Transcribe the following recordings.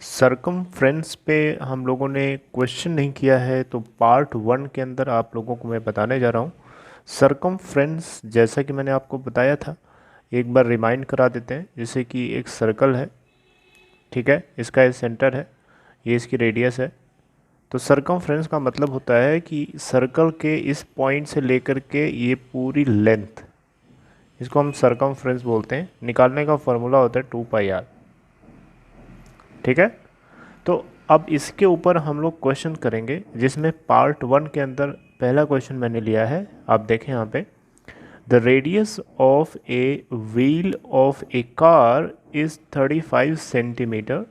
Circumference पे हम लोगों ने क्वेश्चन नहीं किया है, तो पार्ट 1 के अंदर आप लोगों को मैं बताने जा रहा हूँ। सरकमफ्रेंस जैसा कि मैंने आपको बताया था, एक बार रिमाइंड करा देते हैं। जैसे कि एक सर्कल है, ठीक है, इसका ये सेंटर है, ये इसकी रेडियस है। तो सरकमफ्रेंस का मतलब होता है कि सर्कल के इस पॉइंट से लेकर के ये पूरी लेंथ, इसको हम सरकमफ्रेंस बोलते हैं। निकालने का फॉर्मूला होता है 2πr, ठीक है। तो अब इसके ऊपर हम लोग क्वेश्चन करेंगे, जिसमें पार्ट 1 के अंदर पहला क्वेश्चन मैंने लिया है। आप देखें यहाँ पे, the radius of a wheel of A car is 35 centimetre.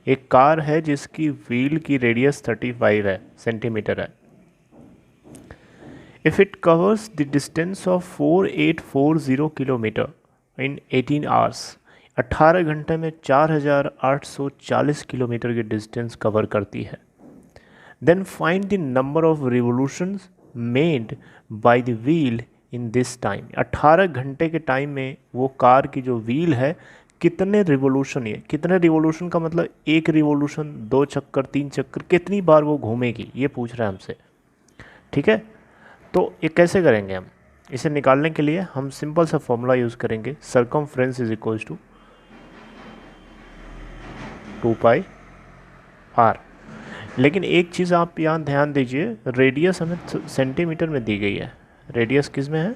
एक कार है जिसकी व्हील की रेडियस 35 है, सेंटीमीटर है। If it covers the distance of 4840 kilometre in 18 hours, 18 घंटे में 4840 किलोमीटर की डिस्टेंस कवर करती है। Then find the number of revolutions made by the wheel in this time. 18 घंटे के टाइम में वो कार की जो व्हील है, कितने रिवोल्यूशन, ये कितने रिवोल्यूशन का मतलब एक रिवोल्यूशन, 2 चक्कर, 3 चक्कर, कितनी बार वो घूमेगी, ये पूछ रहा है हमसे, ठीक है। तो ये कैसे करेंगे हम? इसे निकालने के लिए हम सिंपल सा फॉर्मूला यूज़ करेंगे, circumference is equals to 2πr। लेकिन एक चीज़ आप यहाँ ध्यान दीजिए, रेडियस हमें सेंटीमीटर में दी गई है। रेडियस किस में है?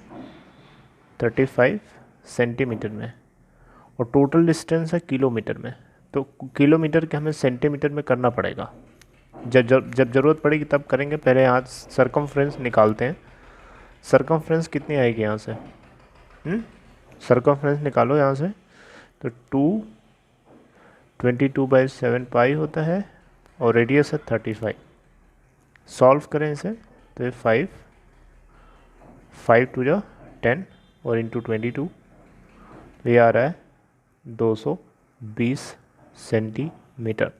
35 सेंटीमीटर में, और टोटल डिस्टेंस है किलोमीटर में। तो किलोमीटर के हमें सेंटीमीटर में करना पड़ेगा। जब जब जब ज़रूरत पड़ेगी तब करेंगे। पहले यहाँ सरकमफ्रेंस निकालते हैं। सरकमफ्रेंस कितनी आएगी यहाँ से? सरकमफ्रेंस निकालो यहाँ से, तो 22/7 होता है, और रेडियस है 35। सॉल्व करें इसे, तो ये 5 टू जा 10 और इंटू 22, तो ये आ रहा है 220 सेंटीमीटर,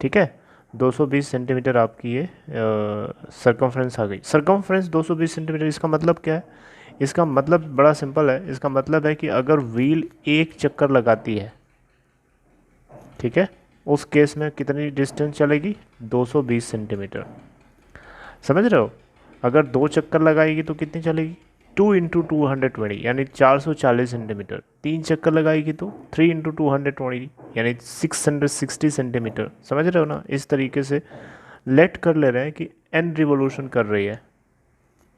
ठीक है। 220 सेंटीमीटर आपकी ये सरकमफ्रेंस आ गई। सरकमफ्रेंस 220 सेंटीमीटर, इसका मतलब क्या है? इसका मतलब बड़ा सिंपल है। इसका मतलब है कि अगर व्हील एक चक्कर लगाती है, ठीक है, उस केस में कितनी डिस्टेंस चलेगी? 220 सेंटीमीटर। समझ रहे हो? अगर 2 चक्कर लगाएगी तो कितनी चलेगी? 2 इंटू 220 यानी 440 सेंटीमीटर। 3 चक्कर लगाएगी तो 3 इंटू 220 यानी 660 सेंटीमीटर। समझ रहे हो ना? इस तरीके से लेट कर ले रहे हैं कि n रिवोल्यूशन कर रही है।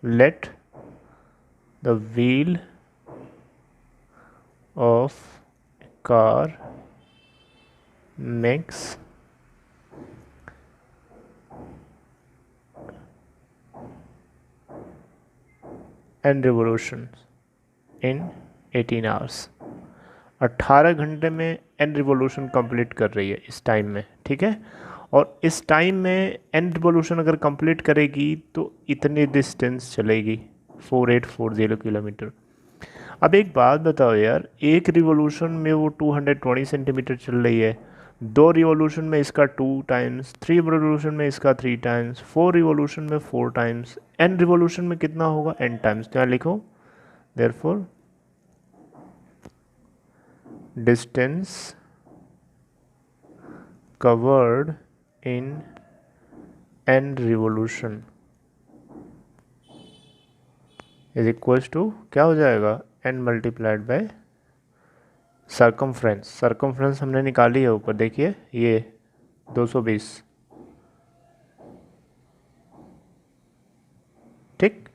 Let the wheel of car makes n revolutions in 18 hours। 18 घंटे में n रिवोल्यूशन कंप्लीट कर रही है इस टाइम में, ठीक है। और इस टाइम में n रिवोल्यूशन अगर कंप्लीट करेगी तो इतनी डिस्टेंस चलेगी, 4840 किलोमीटर। अब एक बात बताओ यार, एक रिवोल्यूशन में वो 220 सेंटीमीटर चल रही है, 2 रिवोल्यूशन में इसका 2 टाइम्स, 3 रिवोल्यूशन में इसका 3 टाइम्स, 4 रिवोल्यूशन में 4 टाइम्स, n रिवोल्यूशन में कितना होगा? n times. क्या लिखो? Therefore distance covered in n revolution is equals to, क्या हो जाएगा? n multiplied by circumference. Circumference हमने निकाली है ऊपर, देखिए ये 220, ठीक।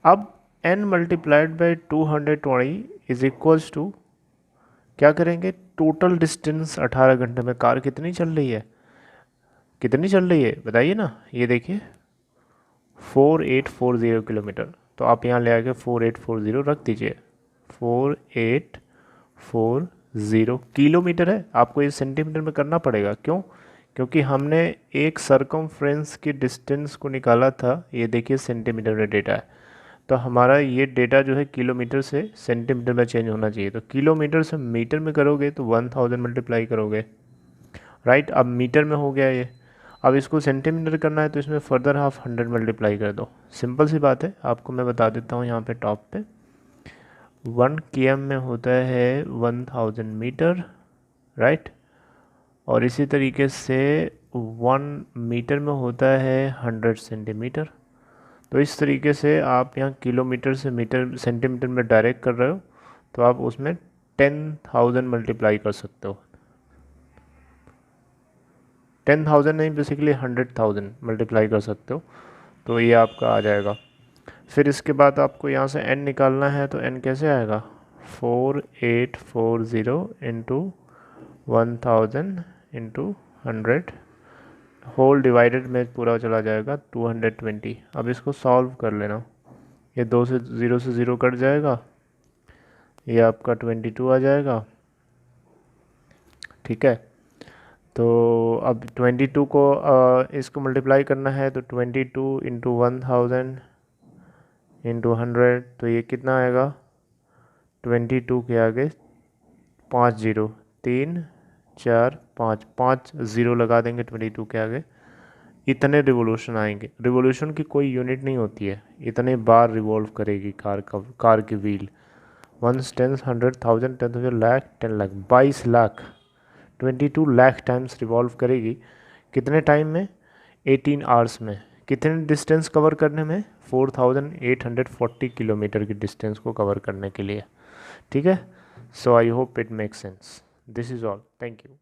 अब n multiplied by 220 is equals to, क्या करेंगे? टोटल डिस्टेंस 18 घंटे में कार कितनी चल रही है? कितनी चल रही है बताइए ना। ये देखिए 4840 किलोमीटर। तो आप यहाँ ले आके 4840 रख दीजिए। 4840 किलोमीटर है, आपको ये सेंटीमीटर में करना पड़ेगा। क्यों? क्योंकि हमने एक सरकमफ्रेंस की डिस्टेंस को निकाला था। ये देखिए सेंटीमीटर में डेटा है, तो हमारा ये डेटा जो है किलोमीटर से सेंटीमीटर में चेंज होना चाहिए। तो किलोमीटर से मीटर में करोगे तो 1000 मल्टीप्लाई करोगे, राइट। अब मीटर में हो गया ये। अब इसको सेंटीमीटर करना है तो इसमें फर्दर हाफ 100 मल्टीप्लाई कर दो। सिंपल सी बात है, आपको मैं बता देता हूँ यहाँ पे टॉप पे। 1 km में होता है 1000 मीटर, राइट। और इसी तरीके से 1 मीटर में होता है 100 सेंटीमीटर। तो इस तरीके से आप यहाँ किलोमीटर से मीटर सेंटीमीटर में डायरेक्ट कर रहे हो, तो आप उसमें 10,000 मल्टीप्लाई कर सकते हो। 10,000 नहीं, बेसिकली 100,000 मल्टीप्लाई कर सकते हो, तो ये आपका आ जाएगा। फिर इसके बाद आपको यहाँ से n निकालना है, तो n कैसे आएगा, 4840 इंटू 1000 इंटू 100 होल डिवाइडेड में पूरा चला जाएगा 220। अब इसको सॉल्व कर लेना, ये 2 से 0 कट जाएगा, ये आपका 22 आ जाएगा। ठीक है, तो अब 22 को इसको मल्टीप्लाई करना है, तो 22 इंटू 1000 इंटू 100, तो ये कितना आएगा, 22 के आगे 5 0, 3 4 5, 5 0 लगा देंगे 22 के आगे, इतने रिवोल्यूशन आएंगे। रिवोल्यूशन की कोई यूनिट नहीं होती है, इतने बार रिवॉल्व करेगी कार की wheel. 1 10 100 1000 10,000 lakh 10 lakh 22 lakh 22 lakh times revolve करेगी। कितने टाइम में, 18 आवर्स में। कितने डिस्टेंस कवर करने में, 4840 किलोमीटर की डिस्टेंस को कवर करने के लिए। ठीक है, so I hope it makes sense. This is all, thank you.